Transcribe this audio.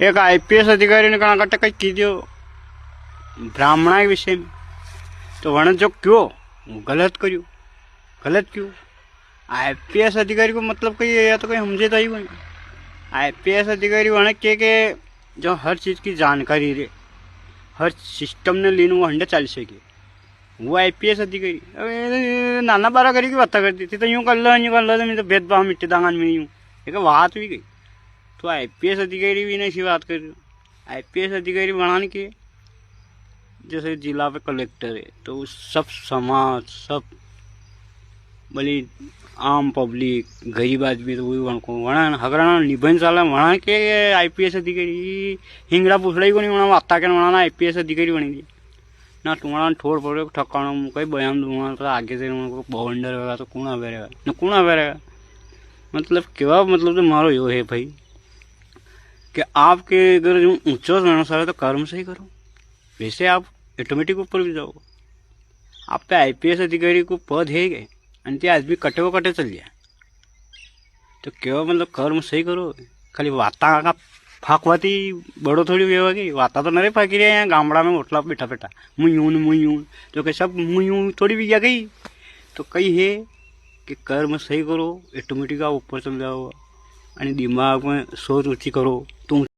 एक आईपीएस अधिकारी ने कहा करता कहीं कीजिए ब्राह्मणा के विषय में, तो वर्ण जो क्यों गलत करियो, गलत क्यों? आईपीएस अधिकारी को मतलब कहीं या तो कहीं समझे तो ही नहीं। आईपीएस अधिकारी वर्ण के जो हर चीज़ की जानकारी रे, हर सिस्टम ने लीन वो 140 की, वो आईपीएस अधिकारी। अब नाना बारा करी की बात करती थी, तो यूँ कर लो तो मैं तो भेदभाव मिट्टी दांगन में यूँ एक बात भी गई। तो आईपीएस अधिकारी भी नहीं सी बात कर रही। आईपीएस अधिकारी बनाने के जैसे जिला पे कलेक्टर है, तो सब समाज, सब भली आम पब्लिक, गरीब आदमी तो वही वणको वणा हगराना निबंध साला वणा के आईपीएस अधिकारी हिंगड़ा पुछड़ा को नहीं वणा वाता के वणा आईपीएस अधिकारी बनी दी ना। तुम्हारा ठोड़ पड़े ठकाना कई बयान दूंगा तो आगे से उनको बवंडर होगा तो कौन आवेगा न कौन आवेगा। मतलब क्या मतलब तो मारो यो है भाई कि आपके अगर जो ऊंचा रहना सारा तो कर्म से ही करो, वैसे आप ऑटोमेटिक ऊपर भी जाओगे। आप पे आईपीएस अधिकारी को पद है गए आणि ते आदमी कटे वो कटे चल जाए, तो क्या मतलब कर्म सही करो। खाली वाता का फाकवाती बड़ो थोड़ी व्यवा की वाता तो नरे फाकी रहे हैं गामड़ा में ओटला बैठा बैठा मुयून तो कैसा मुयून थोड़ी भी गई। तो कई है कि कर्म सही करो, ऑटोमेटिक आप ऊपर चल जाओगे। आणि दिमाग में सोच ऊँची करो तुम